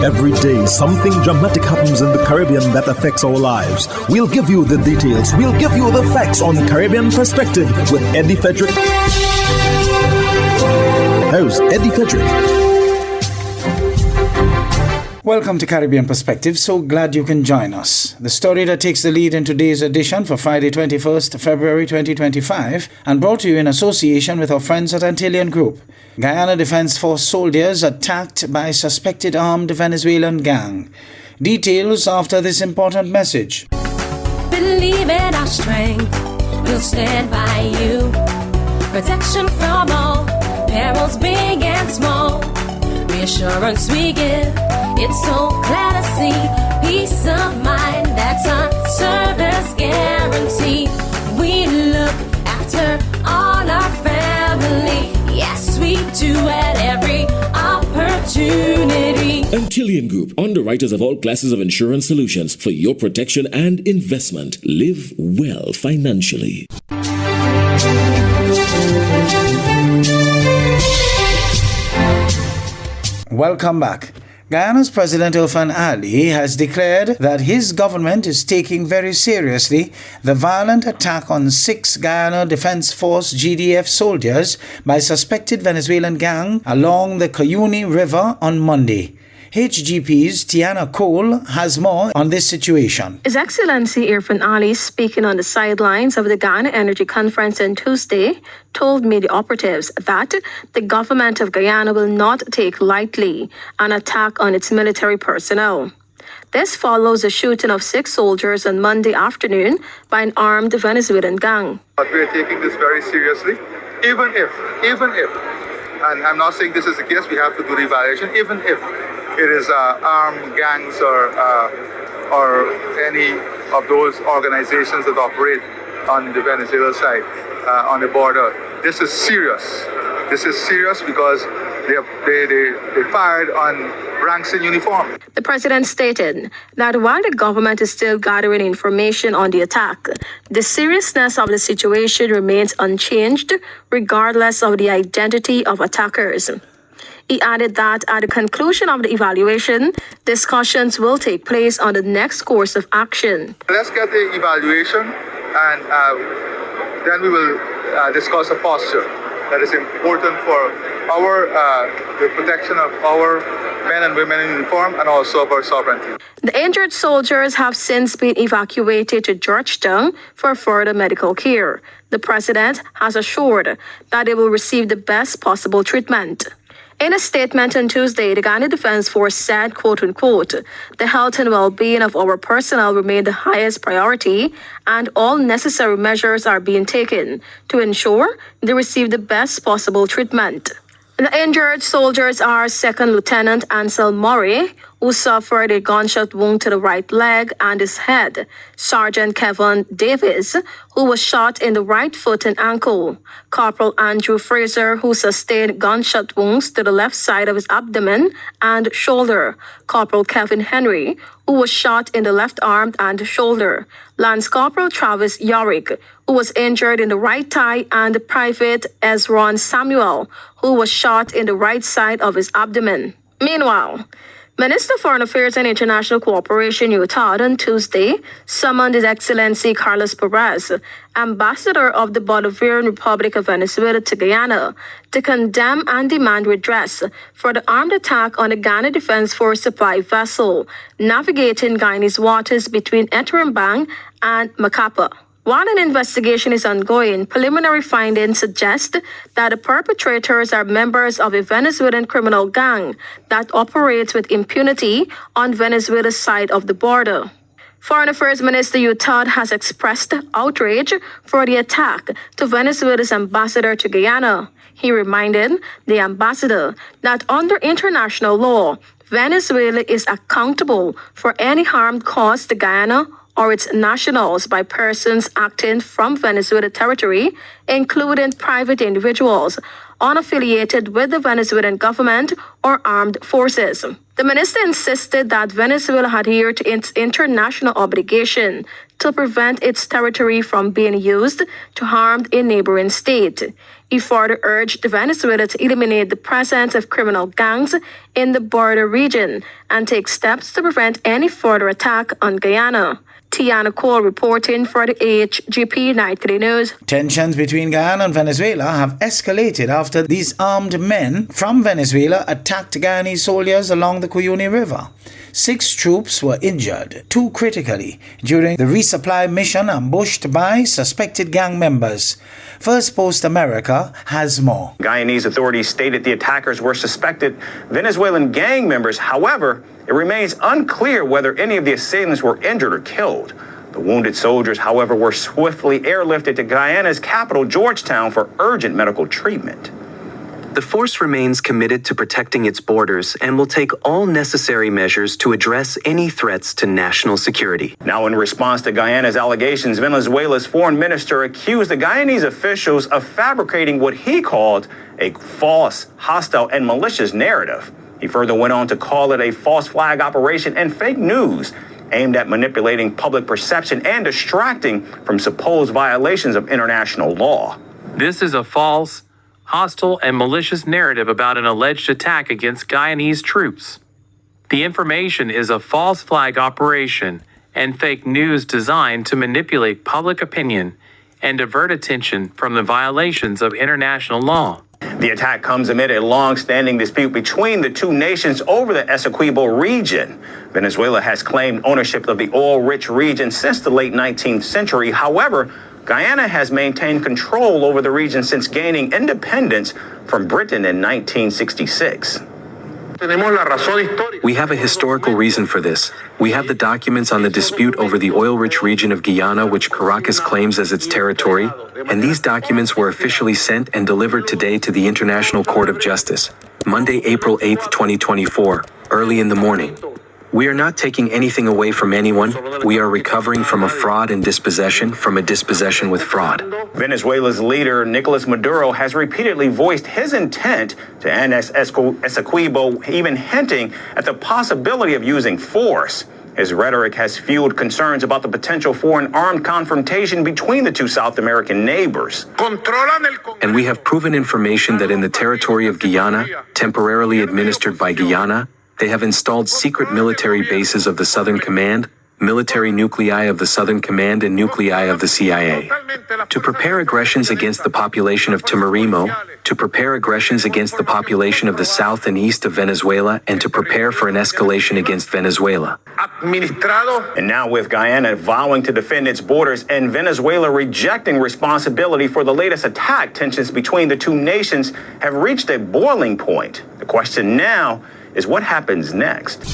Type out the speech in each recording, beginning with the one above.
Every day, something dramatic happens in the Caribbean that affects our lives. We'll give you the details. We'll give you the facts on Caribbean Perspective with Eddie Frederick. Here's Eddie Frederick. Welcome to Caribbean Perspective. So glad you can join us. The story that takes the lead in today's edition for Friday 21st February 2025 and brought to you in association with our friends at Antillean Group. Guyana Defense Force soldiers attacked by suspected armed Venezuelan gang. Details after this important message. Believe in our strength, we'll stand by you. Protection from all perils big and small. Reassurance we give, it's so clear to see. Peace of mind, that's our service guarantee. We look after all our family. Yes, we do at every opportunity. Antillean Group, underwriters of all classes of insurance solutions for your protection and investment. Live well financially. Welcome back. Guyana's President Irfan Ali has declared that his government is taking very seriously the violent attack on 6 Guyana Defense Force GDF soldiers by suspected Venezuelan gang along the Cuyuni River on Monday. HGP's Tiana Cole has more on this situation. His Excellency Irfan Ali, speaking on the sidelines of the Guyana Energy Conference on Tuesday, told media operatives that the government of Guyana will not take lightly an attack on its military personnel. This follows the shooting of 6 soldiers on Monday afternoon by an armed Venezuelan gang. But we are taking this very seriously, even if, and I'm not saying this is the case, we have to do the evaluation, even if it is armed gangs or any of those organizations that operate on the Venezuela side, on the border. This is serious. This is serious because they fired on ranks in uniform. The president stated that while the government is still gathering information on the attack, the seriousness of the situation remains unchanged regardless of the identity of attackers. He added that at the conclusion of the evaluation, discussions will take place on the next course of action. Let's get the evaluation and then we will discuss a posture that is important for the protection of our men and women in uniform and also of our sovereignty. The injured soldiers have since been evacuated to Georgetown for further medical care. The president has assured that they will receive the best possible treatment. In a statement on Tuesday, the Guyana Defense Force said, quote-unquote, the health and well-being of our personnel remain the highest priority and all necessary measures are being taken to ensure they receive the best possible treatment. The injured soldiers are Second Lieutenant Ansel Murray, who suffered a gunshot wound to the right leg and his head, Sergeant Kevin Davis, who was shot in the right foot and ankle, Corporal Andrew Fraser, who sustained gunshot wounds to the left side of his abdomen and shoulder, Corporal Kevin Henry, who was shot in the left arm and shoulder, Lance Corporal Travis Yorick, who was injured in the right thigh, and Private Ezron Samuel, who was shot in the right side of his abdomen. Meanwhile, Minister of Foreign Affairs and International Cooperation UTAD on Tuesday summoned His Excellency Carlos Perez, Ambassador of the Bolivarian Republic of Venezuela to Guyana, to condemn and demand redress for the armed attack on the Guyana Defense Force supply vessel navigating Guyanese waters between Eterambang and Macapa. While an investigation is ongoing, preliminary findings suggest that the perpetrators are members of a Venezuelan criminal gang that operates with impunity on Venezuela's side of the border. Foreign Affairs Minister UTAD has expressed outrage for the attack to Venezuela's ambassador to Guyana. He reminded the ambassador that under international law, Venezuela is accountable for any harm caused to Guyana or its nationals by persons acting from Venezuela territory, including private individuals unaffiliated with the Venezuelan government or armed forces. The minister insisted that Venezuela adhere to its international obligation to prevent its territory from being used to harm a neighboring state. He further urged Venezuela to eliminate the presence of criminal gangs in the border region and take steps to prevent any further attack on Guyana. Tiana Cole reporting for the HGP Night 3 News. Tensions between Guyana and Venezuela have escalated after these armed men from Venezuela attacked Guyanese soldiers along the Cuyuni River. 6 troops were injured, 2 critically, during the resupply mission ambushed by suspected gang members. First Post America has more. Guyanese authorities stated the attackers were suspected Venezuelan gang members. However, it remains unclear whether any of the assailants were injured or killed. The wounded soldiers, however, were swiftly airlifted to Guyana's capital, Georgetown, for urgent medical treatment. The force remains committed to protecting its borders and will take all necessary measures to address any threats to national security. Now, in response to Guyana's allegations, Venezuela's foreign minister accused the Guyanese officials of fabricating what he called a false, hostile, and malicious narrative. He further went on to call it a false flag operation and fake news aimed at manipulating public perception and distracting from supposed violations of international law. This is a false, hostile, and malicious narrative about an alleged attack against Guyanese troops. The information is a false flag operation and fake news designed to manipulate public opinion and divert attention from the violations of international law. The attack comes amid a long-standing dispute between the two nations over the Essequibo region. Venezuela has claimed ownership of the oil-rich region since the late 19th century. However, Guyana has maintained control over the region since gaining independence from Britain in 1966. We have a historical reason for this. We have the documents on the dispute over the oil-rich region of Guyana, which Caracas claims as its territory, and these documents were officially sent and delivered today to the International Court of Justice, Monday, April 8, 2024, early in the morning. We are not taking anything away from anyone. We are recovering from a fraud and dispossession, from a dispossession with fraud. Venezuela's leader, Nicolas Maduro, has repeatedly voiced his intent to annex Essequibo, even hinting at the possibility of using force. His rhetoric has fueled concerns about the potential for an armed confrontation between the two South American neighbors. And we have proven information that in the territory of Guyana, temporarily administered by Guyana, they have installed secret military bases of the Southern Command, military nuclei of the Southern Command, and nuclei of the CIA. To prepare aggressions against the population of Timorimo, to prepare aggressions against the population of the south and east of Venezuela, and to prepare for an escalation against Venezuela. And now with Guyana vowing to defend its borders and Venezuela rejecting responsibility for the latest attack, tensions between the two nations have reached a boiling point. The question now is what happens next?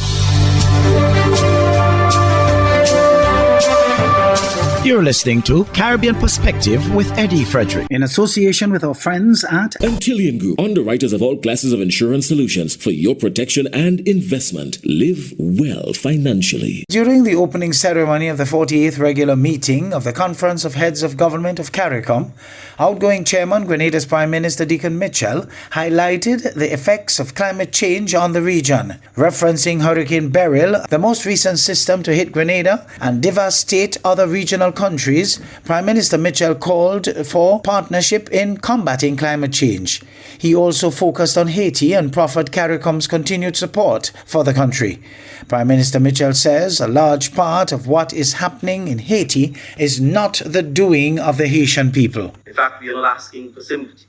You're listening to Caribbean Perspective with Eddie Frederick, in association with our friends at Antillian Group, underwriters of all classes of insurance solutions for your protection and investment. Live well financially. During the opening ceremony of the 48th regular meeting of the Conference of Heads of Government of CARICOM, outgoing Chairman Grenada's Prime Minister Deacon Mitchell highlighted the effects of climate change on the region, referencing Hurricane Beryl, the most recent system to hit Grenada and devastate other regional countries. Prime Minister Mitchell called for partnership in combating climate change. He also focused on Haiti and proffered CARICOM's continued support for the country. Prime Minister Mitchell says a large part of what is happening in Haiti is not the doing of the Haitian people. In fact, we are not asking for sympathy.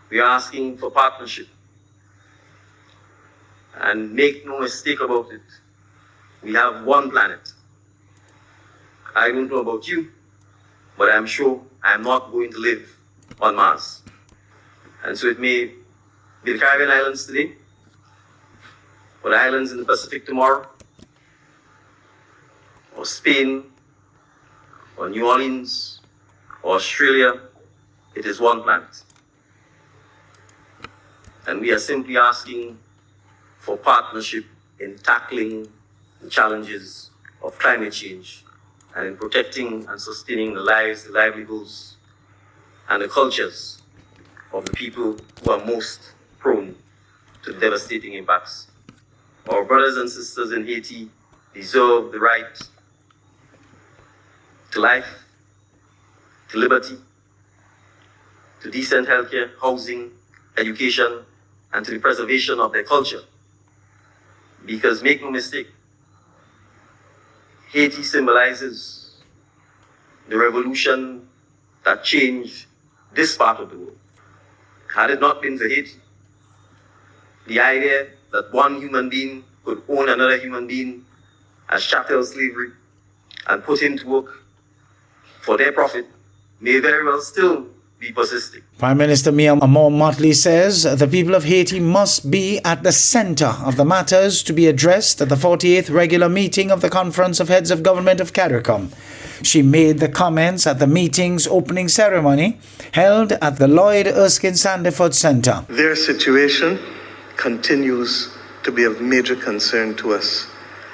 We are asking for partnership. And make no mistake about it, we have one planet. I don't know about you, but I'm sure I'm not going to live on Mars. And so it may be the Caribbean islands today, or the islands in the Pacific tomorrow, or Spain, or New Orleans, or Australia. It is one planet. And we are simply asking for partnership in tackling the challenges of climate change and in protecting and sustaining the lives, the livelihoods, and the cultures of the people who are most prone to devastating impacts. Our brothers and sisters in Haiti deserve the right to life, to liberty, to decent healthcare, housing, education, and to the preservation of their culture. Because make no mistake, Haiti symbolizes the revolution that changed this part of the world. Had it not been for Haiti, the idea that one human being could own another human being as chattel slavery and put him to work for their profit may very well still be persisting. Prime Minister Mia Motley says the people of Haiti must be at the center of the matters to be addressed at the 48th regular meeting of the Conference of Heads of Government of CARICOM. She made the comments at the meeting's opening ceremony held at the Lloyd Erskine Sandiford Center. Their situation continues to be of major concern to us,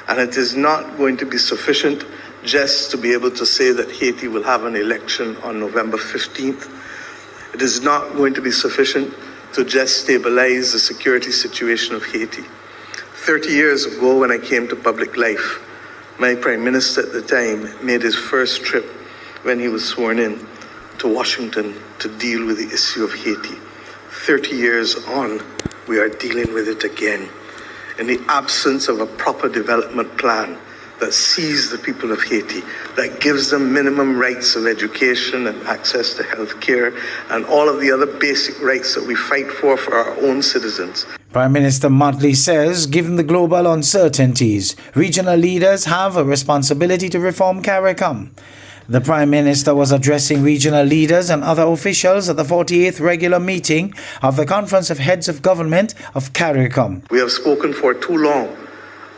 and it is not going to be sufficient just to be able to say that Haiti will have an election on November 15th. It is not going to be sufficient to just stabilize the security situation of Haiti. 30 years ago, when I came to public life, my prime minister at the time made his first trip when he was sworn in to Washington to deal with the issue of Haiti. 30 years on, we are dealing with it again. In the absence of a proper development plan that sees the people of Haiti, that gives them minimum rights of education and access to health care and all of the other basic rights that we fight for our own citizens. Prime Minister Motley says, given the global uncertainties, regional leaders have a responsibility to reform CARICOM. The Prime Minister was addressing regional leaders and other officials at the 48th regular meeting of the Conference of Heads of Government of CARICOM. We have spoken for too long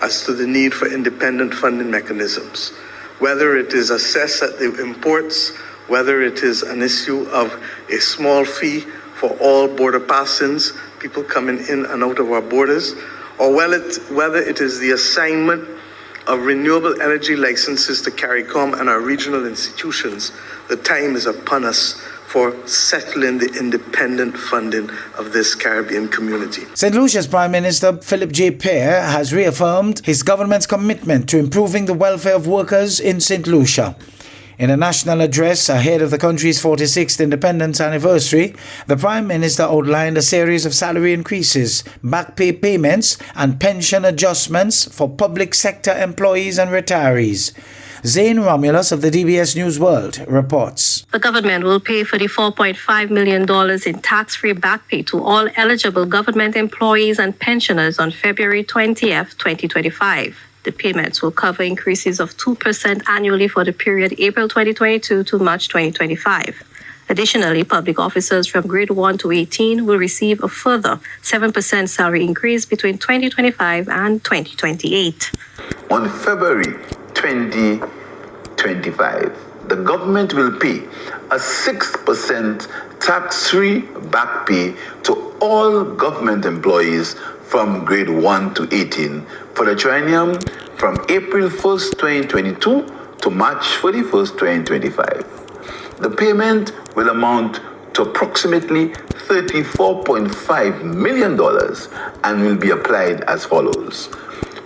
as to the need for independent funding mechanisms, whether it is assessed at the imports, whether it is an issue of a small fee for all border passings, people coming in and out of our borders, or whether it is the assignment of renewable energy licenses to CARICOM and our regional institutions. The time is upon us for settling the independent funding of this Caribbean community. St. Lucia's Prime Minister Philip J. Pear has reaffirmed his government's commitment to improving the welfare of workers in St. Lucia. In a national address ahead of the country's 46th independence anniversary, the Prime Minister outlined a series of salary increases, back pay payments, and pension adjustments for public sector employees and retirees. Zane Romulus of the DBS News World reports. The government will pay $34.5 million in tax-free back pay to all eligible government employees and pensioners on February 20th, 2025. The payments will cover increases of 2% annually for the period April 2022 to March 2025. Additionally, public officers from grade 1 to 18 will receive a further 7% salary increase between 2025 and 2028. On February 2025, the government will pay a 6% tax-free back pay to all government employees from grade 1 to 18 for the triennium from April 1st, 2022 to March 31st, 2025. The payment will amount to approximately $34.5 million and will be applied as follows.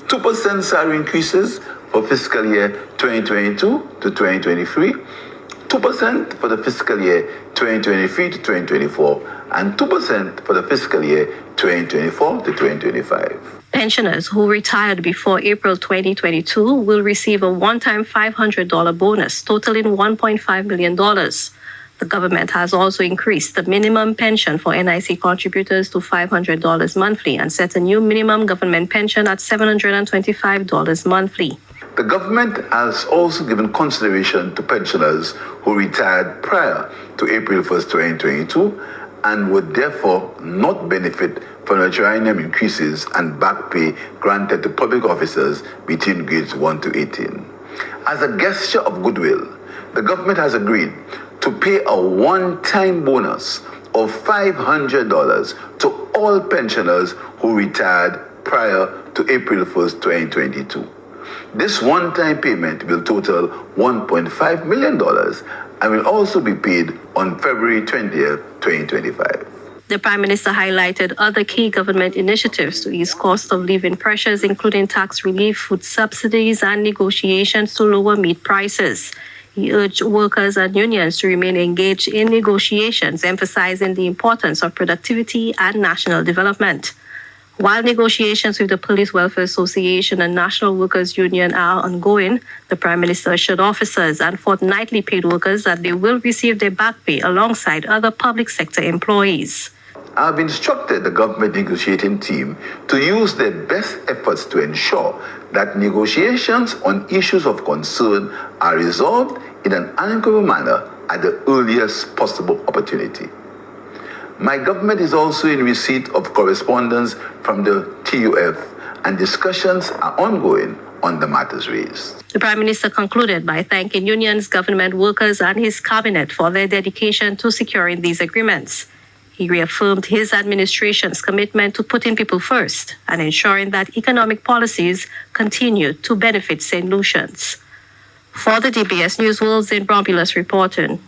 2% salary increases for fiscal year 2022 to 2023, 2% for the fiscal year 2023 to 2024, and 2% for the fiscal year 2024 to 2025. Pensioners who retired before April 2022 will receive a one-time $500 bonus, totaling $1.5 million. The government has also increased the minimum pension for NIC contributors to $500 monthly and set a new minimum government pension at $725 monthly. The government has also given consideration to pensioners who retired prior to April 1st, 2022 and would therefore not benefit from the triennium increases and back pay granted to public officers between grades 1 to 18. As a gesture of goodwill, the government has agreed to pay a one-time bonus of $500 to all pensioners who retired prior to April 1st, 2022. This one-time payment will total $1.5 million and will also be paid on February 20th, 2025. The Prime Minister highlighted other key government initiatives to ease cost of living pressures, including tax relief, food subsidies, and negotiations to lower meat prices. He He urged workers and unions to remain engaged in negotiations, emphasizing the importance of productivity and national development. While negotiations with the Police Welfare Association and National Workers Union are ongoing, the Prime Minister assured officers and fortnightly paid workers that they will receive their back pay alongside other public sector employees. I have instructed the government negotiating team to use their best efforts to ensure that negotiations on issues of concern are resolved in an amicable manner at the earliest possible opportunity. My government is also in receipt of correspondence from the TUF, and discussions are ongoing on the matters raised. The Prime Minister concluded by thanking unions, government workers, and his cabinet for their dedication to securing these agreements. He reaffirmed his administration's commitment to putting people first and ensuring that economic policies continue to benefit St. Lucians. For the DBS News World, Zane Bromulus reporting.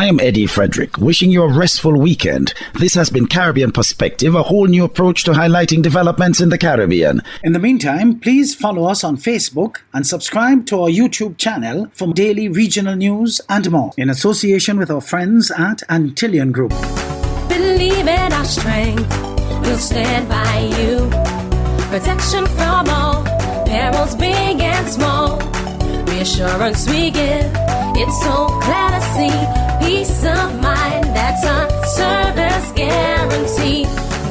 I am Eddie Frederick, wishing you a restful weekend. This has been Caribbean Perspective, a whole new approach to highlighting developments in the Caribbean. In the meantime, please follow us on Facebook and subscribe to our YouTube channel for daily regional news and more, in association with our friends at Antillian Group. Believe in our strength, we'll stand by you. Protection from all perils, big and small. Reassurance we give, it's so clear to see. Peace of mind, that's our service guarantee.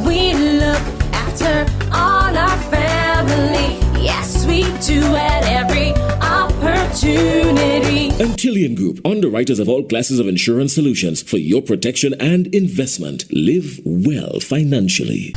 We look after all our family. Yes, we do at every opportunity. Antillian Group, underwriters of all classes of insurance solutions for your protection and investment. Live well financially.